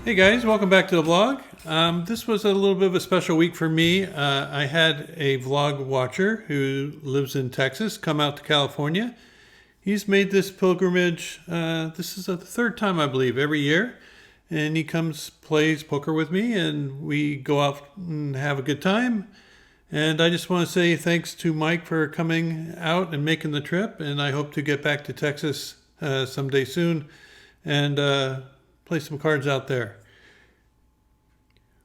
Hey guys, welcome back to the vlog. This was a little bit of a special week for me. I had a vlog watcher who lives in Texas come out to California. He's made this pilgrimage, this is the third time I believe, every year. And he comes, plays poker with me, and we go out and have a good time. And I just want to say thanks to Mike for coming out and making the trip. And I hope to get back to Texas someday soon and play some cards out there.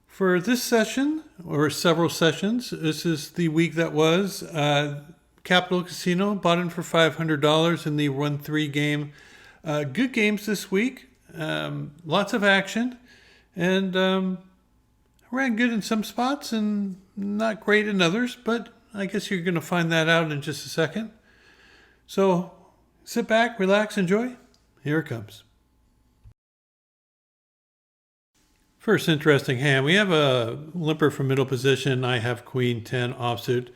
For this session, or several sessions, this is the week that was. Capital Casino bought in for $500 in the 1-3 game. Good games this week. Lots of action. And ran good in some spots and not great in others, but I guess you're going to find that out in just a second. So sit back, relax, enjoy. Here it comes. First interesting hand. We have a limper from middle position. I have Queen 10 offsuit.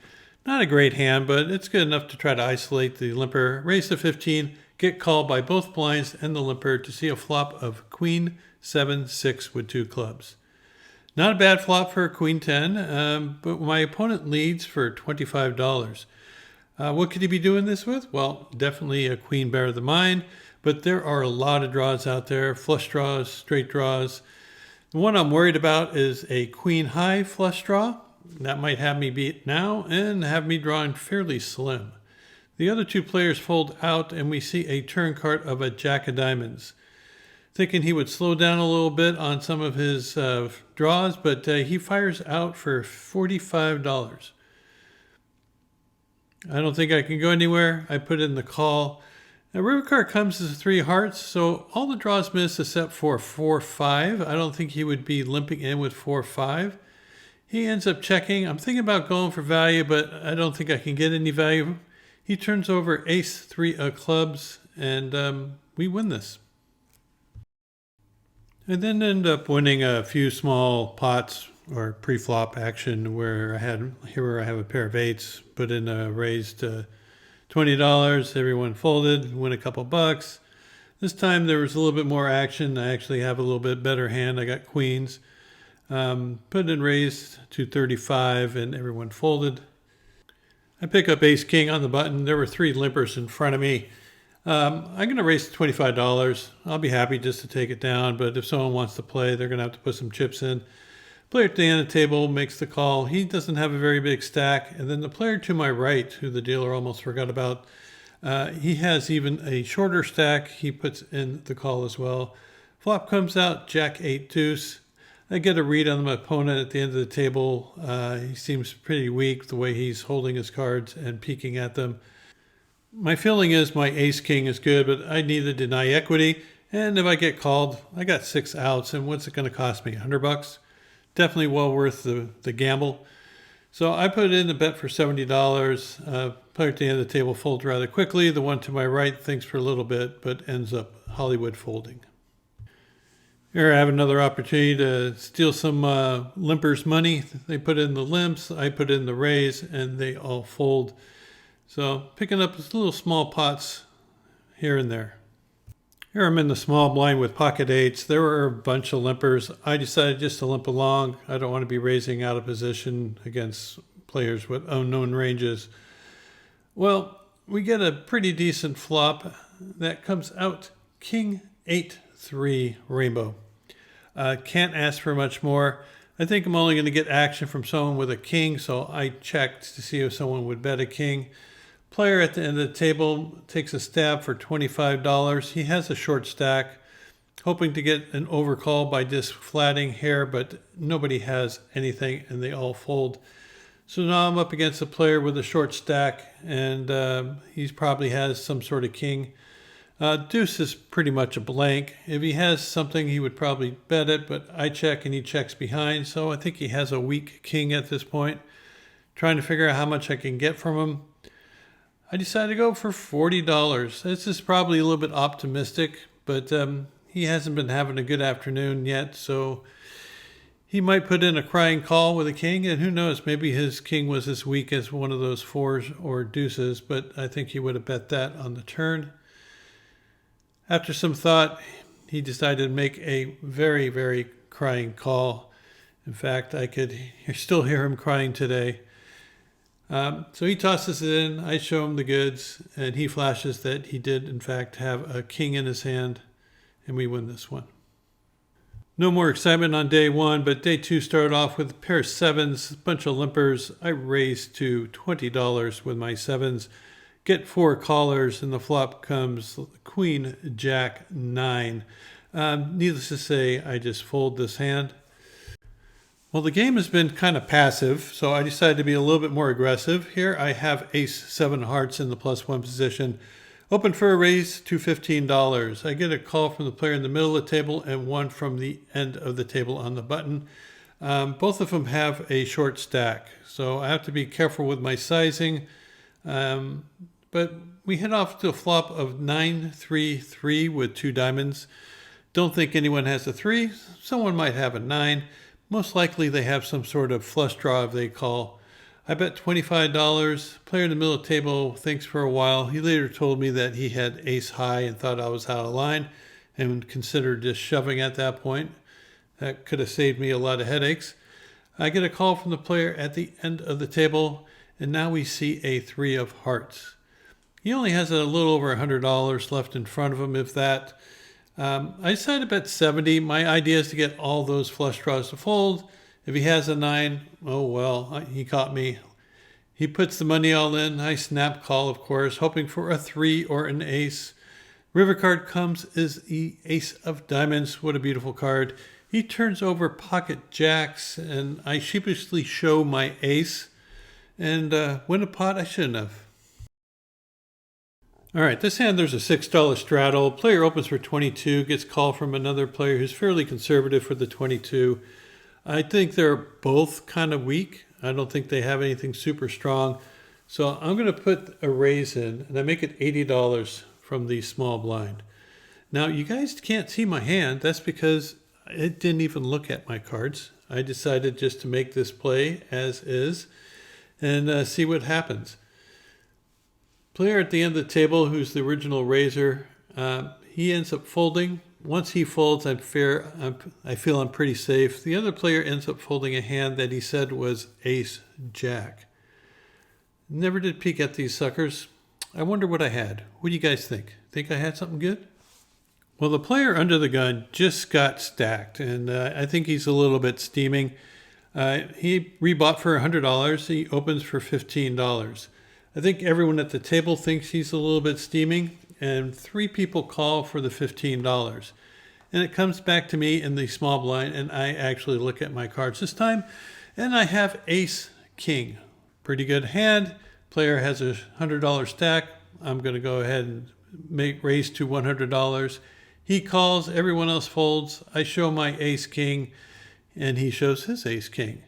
Not a great hand, but it's good enough to try to isolate the limper. Raise to 15, get called by both blinds and the limper to see a flop of Queen 7-6 with 2 clubs. Not a bad flop for Queen 10, but my opponent leads for $25. What could he be doing this with? Well, definitely a queen better than mine, but there are a lot of draws out there. Flush draws, straight draws. The one I'm worried about is a queen high flush draw. That might have me beat now and have me drawing fairly slim. The other two players fold out and we see a turn card of a jack of diamonds. Thinking he would slow down a little bit on some of his draws, but he fires out for $45. I don't think I can go anywhere. I put in the call. Now, river card comes as 3 hearts, so all the draws miss except for 4-5. I don't think he would be limping in with 4-5. He ends up checking. I'm thinking about going for value, but I don't think I can get any value. He turns over ace-3 of clubs, and we win this. I then end up winning a few small pots or pre-flop action where I have a pair of 8s, put in a raise to $20, everyone folded, win a couple bucks. This time there was a little bit more action. I actually have a little bit better hand. I got queens. Put in raise to $35 and everyone folded. I pick up ace king on the button. There were 3 limpers in front of me. I'm going to raise to $25. I'll be happy just to take it down, but if someone wants to play, they're going to have to put some chips in. Player at the end of the table makes the call. He doesn't have a very big stack. And then the player to my right, who the dealer almost forgot about, he has even a shorter stack. He puts in the call as well. Flop comes out, jack 8 deuce. I get a read on my opponent at the end of the table. He seems pretty weak the way he's holding his cards and peeking at them. My feeling is my ace king is good, but I need to deny equity. And if I get called, I got 6 outs. And what's it going to cost me? $100? Definitely well worth the gamble. So I put in the bet for $70. Player at the end of the table folds rather quickly. The one to my right thinks for a little bit, but ends up Hollywood folding. Here I have another opportunity to steal some limpers' money. They put in the limps, I put in the raise, and they all fold. So picking up little small pots here and there. Here I'm in the small blind with pocket 8s. There were a bunch of limpers. I decided just to limp along. I don't want to be raising out of position against players with unknown ranges. Well, we get a pretty decent flop that comes out King 8-3 rainbow. Can't ask for much more. I think I'm only going to get action from someone with a king, so I checked to see if someone would bet a king. Player at the end of the table takes a stab for $25. He has a short stack, hoping to get an overcall by just flatting here, but nobody has anything and they all fold. So now I'm up against a player with a short stack, and he probably has some sort of king. Deuce is pretty much a blank. If he has something, he would probably bet it, but I check and he checks behind, so I think he has a weak king at this point. Trying to figure out how much I can get from him. I decided to go for $40. This is probably a little bit optimistic, but he hasn't been having a good afternoon yet, so he might put in a crying call with a king, and who knows, maybe his king was as weak as one of those 4s or deuces, but I think he would have bet that on the turn. After some thought, he decided to make a very, very crying call. In fact, I could still hear him crying today. So he tosses it in, I show him the goods, and he flashes that he did in fact have a king in his hand, and we win this one. No more excitement on day one, but day two started off with a pair of sevens, a bunch of limpers. I raised to $20 with my sevens, get 4 callers, and the flop comes Queen, Jack, 9. Needless to say, I just fold this hand. Well, the game has been kind of passive, so I decided to be a little bit more aggressive. Here I have ace 7 hearts in the +1 position. Open for a raise to $15. I get a call from the player in the middle of the table and one from the end of the table on the button. Both of them have a short stack, so I have to be careful with my sizing. But we head off to a flop of 9-3-3 with 2 diamonds. Don't think anyone has a 3. Someone might have a 9. Most likely they have some sort of flush draw they call. I bet $25. Player in the middle of the table thinks for a while. He later told me that he had ace high and thought I was out of line and considered just shoving at that point. That could have saved me a lot of headaches. I get a call from the player at the end of the table, and now we see a 3 of hearts. He only has a little over $100 left in front of him, if that. I decided to bet 70. My idea is to get all those flush draws to fold. If he has a 9, oh well, he caught me. He puts the money all in. I snap call, of course, hoping for a 3 or an ace. River card comes is the ace of diamonds. What a beautiful card. He turns over pocket jacks, and I sheepishly show my ace and win a pot I shouldn't have. All right, this hand there's a $6 straddle. Player opens for 22, gets called from another player who's fairly conservative for the 22. I think they're both kind of weak. I don't think they have anything super strong. So I'm going to put a raise in, and I make it $80 from the small blind. Now, you guys can't see my hand. That's because it didn't even look at my cards. I decided just to make this play as is and see what happens. Player at the end of the table, who's the original raiser, he ends up folding. Once he folds, I feel I'm pretty safe. The other player ends up folding a hand that he said was ace jack. Never did peek at these suckers. I wonder what I had. What do you guys think? Think I had something good? Well, the player under the gun just got stacked, and I think he's a little bit steaming. He rebought for $100. He opens for $15. I think everyone at the table thinks he's a little bit steaming, and 3 people call for the $15. And it comes back to me in the small blind, and I actually look at my cards this time, and I have ace king. Pretty good hand. Player has a $100 stack. I'm going to go ahead and raise to $100. He calls, everyone else folds. I show my ace king, and he shows his ace king.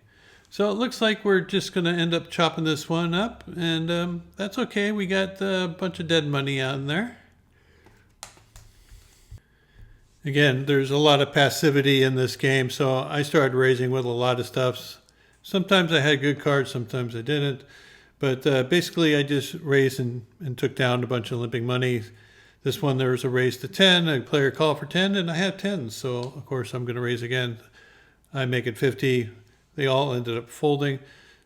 So it looks like we're just going to end up chopping this one up, and that's okay. We got a bunch of dead money out in there. Again, there's a lot of passivity in this game, so I started raising with a lot of stuff. Sometimes I had good cards, sometimes I didn't. But basically, I just raised and took down a bunch of limping money. This one, there was a raise to 10, a player called for 10, and I had 10. So, of course, I'm going to raise again. I make it 50. They all ended up folding.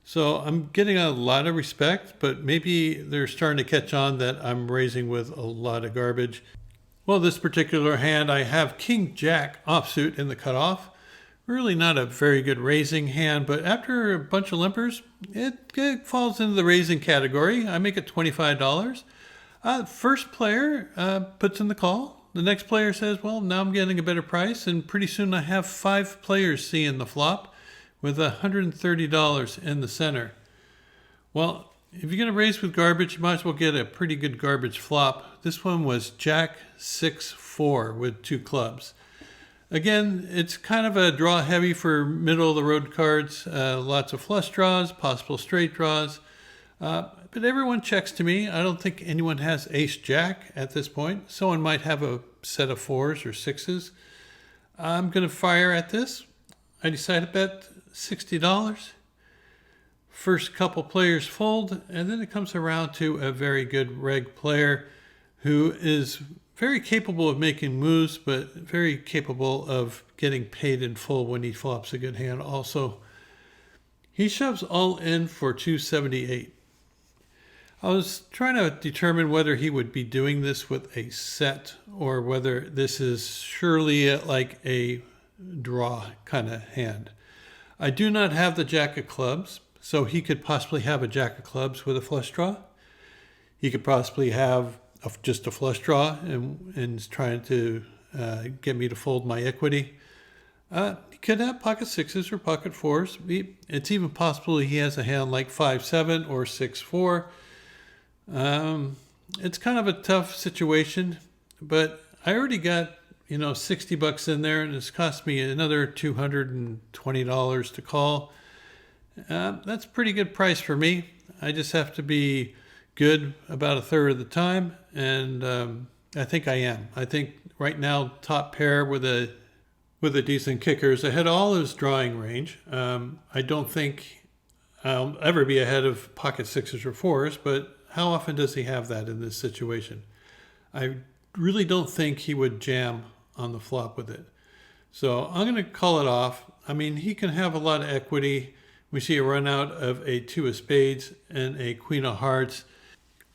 So I'm getting a lot of respect, but maybe they're starting to catch on that I'm raising with a lot of garbage. Well, this particular hand, I have King Jack offsuit in the cutoff. Really not a very good raising hand, but after a bunch of limpers, it falls into the raising category. I make it $25. First player puts in the call. The next player says, well, now I'm getting a better price, and pretty soon I have 5 players seeing the flop with $130 in the center. Well, if you're going to raise with garbage, you might as well get a pretty good garbage flop. This one was Jack 6-4 with 2 clubs. Again, it's kind of a draw heavy for middle of the road cards. Lots of flush draws, possible straight draws. But everyone checks to me. I don't think anyone has ace jack at this point. Someone might have a set of 4s or 6s. I'm going to fire at this. I decide to bet $60. First couple players fold, and then it comes around to a very good reg player who is very capable of making moves, but very capable of getting paid in full when he flops a good hand also. He shoves all in for 278. I was trying to determine whether he would be doing this with a set or whether this is surely like a draw kind of hand. I do not have the jack of clubs, so he could possibly have a jack of clubs with a flush draw. He could possibly have just a flush draw and is trying to get me to fold my equity. He could have pocket sixes or pocket fours. It's even possible he has a hand like 5-7 or 6-4. It's kind of a tough situation, but I already got $60 in there, and it's cost me another $220 to call. That's a pretty good price for me. I just have to be good about a third of the time, and I think I am. I think right now top pair with a decent kicker is ahead of all his drawing range. I don't think I'll ever be ahead of pocket sixes or fours, but how often does he have that in this situation? I really don't think he would jam on the flop with it. So I'm going to call it off. I mean, he can have a lot of equity. We see a run out of a 2 of spades and a queen of hearts.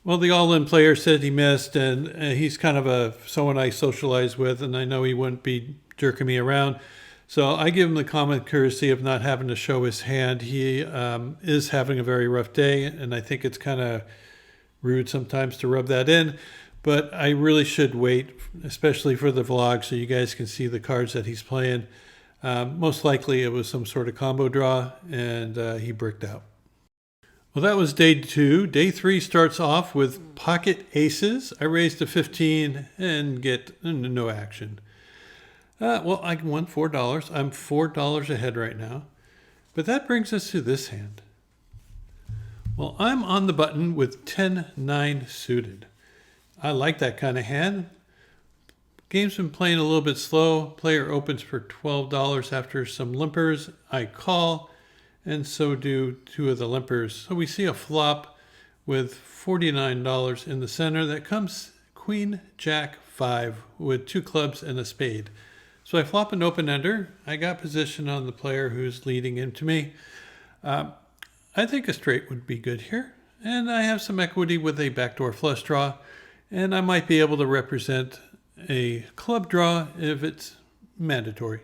Well, the all-in player said he missed, and he's kind of someone I socialize with, and I know he wouldn't be jerking me around. So I give him the common courtesy of not having to show his hand. He is having a very rough day, and I think it's kind of rude sometimes to rub that in. But I really should wait, especially for the vlog, so you guys can see the cards that he's playing. Most likely it was some sort of combo draw, and he bricked out. Well, that was day 2. Day 3 starts off with pocket aces. I raised to 15 and get no action. Well, I won $4. I'm $4 ahead right now. But that brings us to this hand. Well, I'm on the button with 10-9 suited. I like that kind of hand. Game's been playing a little bit slow. Player opens for $12 after some limpers. I call, and so do 2 of the limpers. So we see a flop with $49 in the center. That comes Queen, Jack, 5 with 2 clubs and a spade. So I flop an open-ender. I got position on the player who's leading into me. I think a straight would be good here. And I have some equity with a backdoor flush draw. And I might be able to represent a club draw if it's mandatory.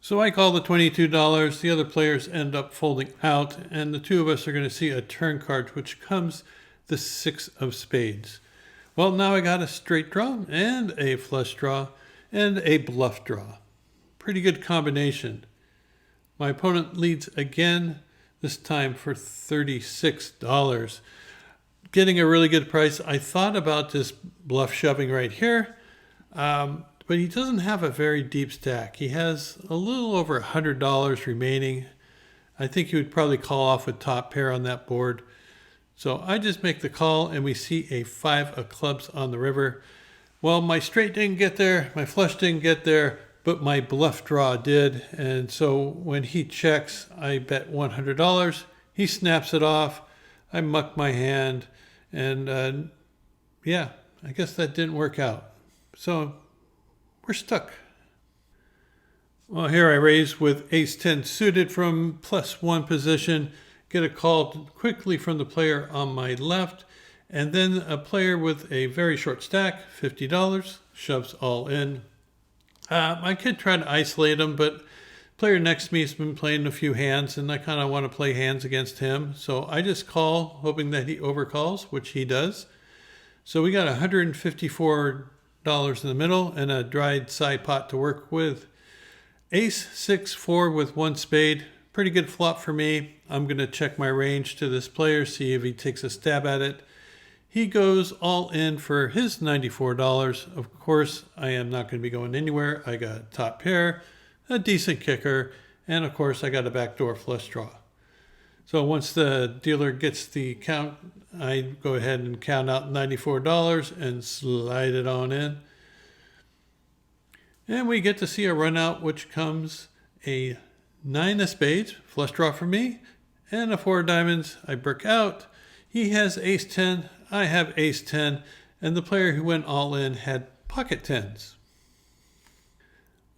So I call the $22. The other players end up folding out. And the 2 of us are going to see a turn card, which comes the 6 of spades. Well, now I got a straight draw and a flush draw and a bluff draw. Pretty good combination. My opponent leads again, this time for $36. Getting a really good price. I thought about just bluff shoving right here, but he doesn't have a very deep stack. He has a little over $100 remaining. I think he would probably call off with top pair on that board. So I just make the call, and we see a 5 of clubs on the river. Well, my straight didn't get there, my flush didn't get there, but my bluff draw did. And so when he checks, I bet $100. He snaps it off. I muck my hand. And yeah, I guess that didn't work out. So we're stuck. Well, here I raise with ace-10 suited from +1 position. Get a call quickly from the player on my left. And then a player with a very short stack, $50, shoves all in. I could try to isolate him, but player next to me has been playing a few hands, and I kind of want to play hands against him. So I just call, hoping that he overcalls, which he does. So we got $154 in the middle and a dried side pot to work with. Ace 6-4 with 1 spade. Pretty good flop for me. I'm going to check my range to this player, see if he takes a stab at it. He goes all in for his $94. Of course, I am not going to be going anywhere. I got top pair, a decent kicker, and of course, I got a backdoor flush draw. So once the dealer gets the count, I go ahead and count out $94 and slide it on in. And we get to see a run out, which comes a 9 of spades, flush draw for me, and a 4 of diamonds. I brick out. He has ace-10. I have ace-10, and the player who went all in had pocket tens.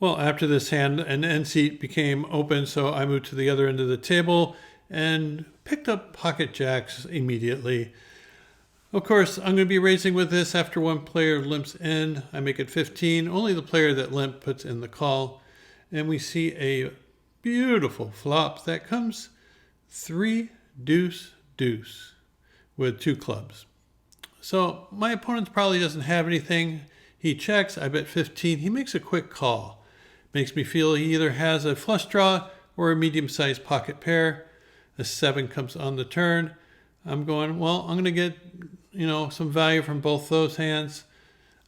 Well, after this hand, an end seat became open, so I moved to the other end of the table and picked up pocket jacks immediately. Of course, I'm going to be raising with this after one player limps in. I make it 15. Only the player that limped puts in the call. And we see a beautiful flop that comes 3 deuce deuce with 2 clubs. So my opponent probably doesn't have anything. He checks. I bet 15. He makes a quick call. Makes me feel he either has a flush draw or a medium-sized pocket pair. A 7 comes on the turn. I'm going, well, I'm going to get, some value from both those hands.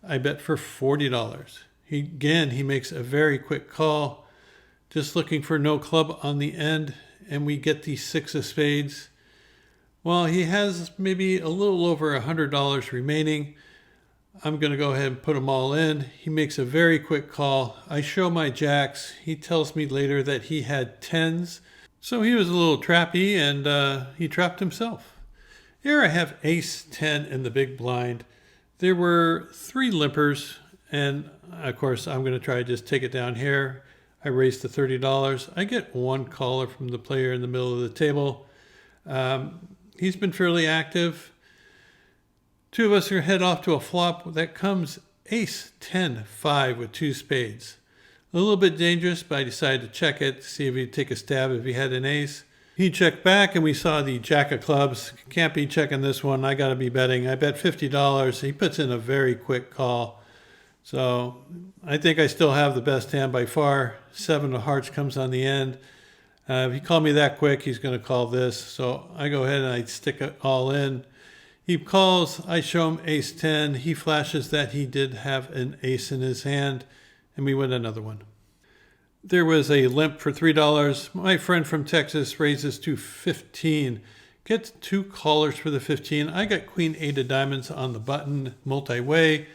I bet for $40. He makes a very quick call, just looking for no club on the end, and we get the 6 of spades. Well, he has maybe a little over $100 remaining. I'm going to go ahead and put them all in. He makes a very quick call. I show my jacks. He tells me later that he had tens. So he was a little trappy, and he trapped himself. Here I have ace 10 in the big blind. There were 3 limpers, and of course I'm going to try to just take it down here. I raise to $30. I get 1 caller from the player in the middle of the table. He's been fairly active. 2 of us are head off to a flop that comes ace 10 5 with 2 spades. A little bit dangerous, but I decided to check it, see if he'd take a stab if he had an ace. He checked back, and we saw the jack of clubs. Can't be checking this one. I got to be betting. I bet $50. He puts in a very quick call. So I think I still have the best hand by far. 7 of hearts comes on the end. If he called me that quick, he's going to call this. So I go ahead and I stick it all in. He calls. I show him ace 10. He flashes that he did have an ace in his hand, and we win another one. There was a limp for $3. My friend from Texas raises to 15. Gets 2 callers for the 15. I got queen 8 of diamonds on the button, multi-way.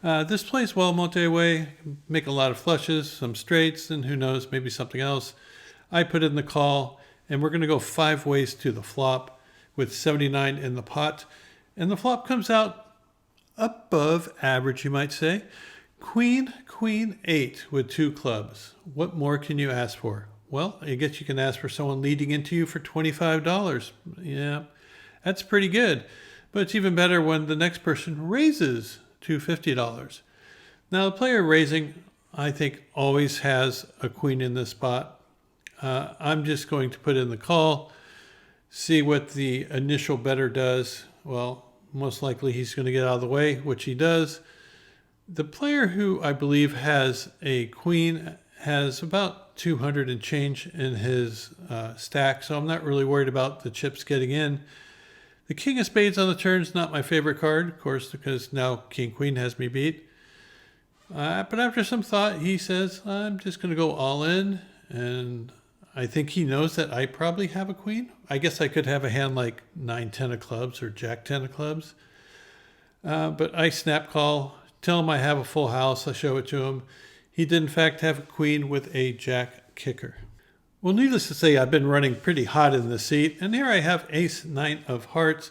This plays well multi-way. Make a lot of flushes, some straights, and who knows, maybe something else. I put in the call, and we're going to go 5 ways to the flop with 79 in the pot. And the flop comes out above average, you might say. Queen 8 with 2 clubs. What more can you ask for? Well, I guess you can ask for someone leading into you for $25. Yeah, that's pretty good. But it's even better when the next person raises to $50. Now, the player raising, I think, always has a queen in this spot. I'm just going to put in the call, see what the initial bettor does. Well, most likely he's going to get out of the way, which he does. The player who I believe has a queen has about 200 and change in his stack, so I'm not really worried about the chips getting in. The king of spades on the turn is not my favorite card, of course, because now king queen has me beat. But after some thought, he says, I'm just going to go all in, and I think he knows that I probably have a queen. I guess I could have a hand like 9-10 of clubs or jack 10 of clubs. But I snap call, tell him I have a full house. I show it to him. He did, in fact, have a queen with a jack kicker. Well, needless to say, I've been running pretty hot in the seat. And here I have ace 9 of hearts.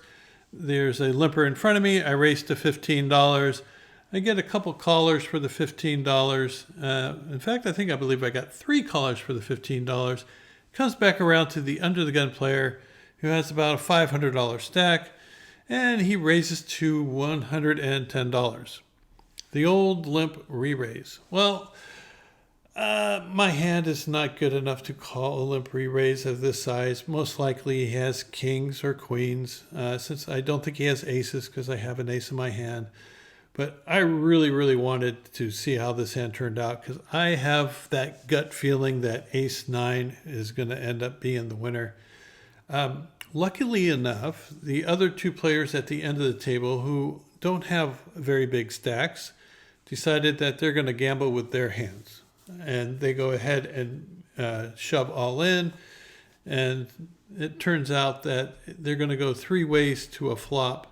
There's a limper in front of me. I race to $15. I get a couple callers for the $15. In fact, I believe I got 3 callers for the $15. Comes back around to the under the gun player who has about a $500 stack, and he raises to $110. The old limp re-raise. Well, my hand is not good enough to call a limp re-raise of this size. Most likely he has kings or queens, since I don't think he has aces because I have an ace in my hand. But I really, really wanted to see how this hand turned out because I have that gut feeling that ace 9 is going to end up being the winner. Luckily enough, the other 2 players at the end of the table who don't have very big stacks decided that they're going to gamble with their hands. And they go ahead and shove all in. And it turns out that they're going to go 3 ways to a flop.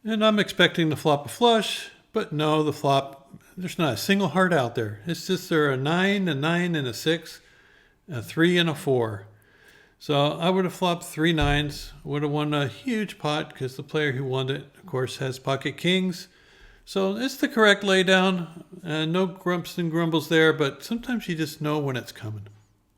And I'm expecting to flop a flush, but no, the flop, there's not a single heart out there. It's just there are a 9, a 9, and a 6, a 3, and a 4. So I would have flopped 3 9s, would have won a huge pot because the player who won it, of course, has pocket kings. So it's the correct laydown. No grumps and grumbles there, but sometimes you just know when it's coming.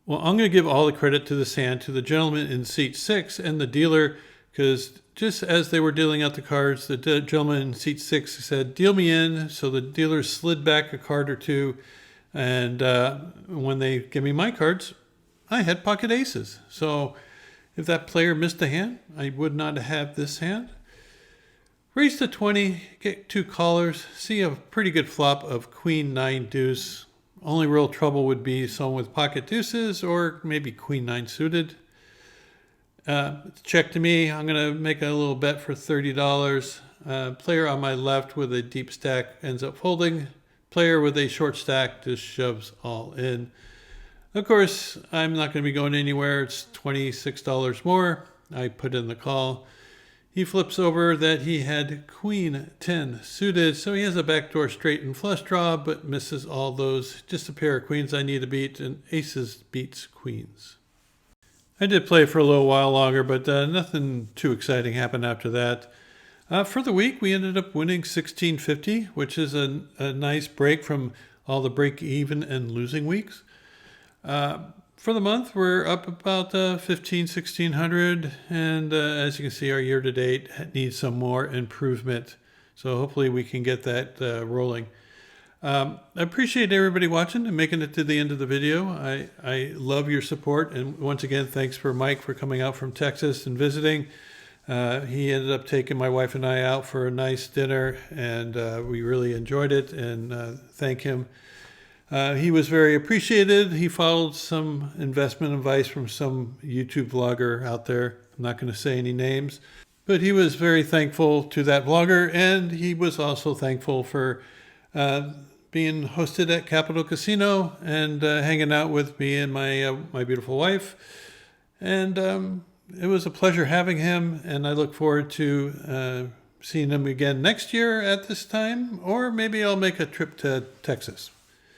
Well, I'm going to give all the credit to this hand to the gentleman in seat 6 and the dealer, because just as they were dealing out the cards, the gentleman in seat 6 said, "Deal me in." So the dealer slid back a card or two, and when they give me my cards, I had pocket aces. So if that player missed a hand, I would not have this hand. Raise to 20, get 2 callers, see a pretty good flop of queen 9 deuce. Only real trouble would be someone with pocket deuces or maybe queen 9 suited. Check to me. I'm going to make a little bet for $30. Player on my left with a deep stack ends up folding. Player with a short stack just shoves all in. Of course, I'm not going to be going anywhere. It's $26 more. I put in the call. He flips over that he had queen 10 suited, so he has a backdoor straight and flush draw, but misses all those. Just a pair of queens I need to beat, and aces beats queens. I did play for a little while longer, but nothing too exciting happened after that. For the week, we ended up winning $16.50, which is a nice break from all the break-even and losing weeks. For the month, we're up about $1,500, and as you can see, our year-to-date needs some more improvement. So hopefully we can get that rolling. I appreciate everybody watching and making it to the end of the video. I love your support, and once again, thanks for Mike for coming out from Texas and visiting. He ended up taking my wife and I out for a nice dinner, and we really enjoyed it, and thank him. He was very appreciated. He followed some investment advice from some YouTube vlogger out there. I'm not going to say any names, but he was very thankful to that vlogger, and he was also thankful for being hosted at Capital Casino and hanging out with me and my beautiful wife. And it was a pleasure having him, and I look forward to seeing him again next year at this time, or maybe I'll make a trip to Texas.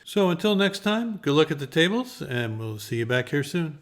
So until next time, good luck at the tables, and we'll see you back here soon.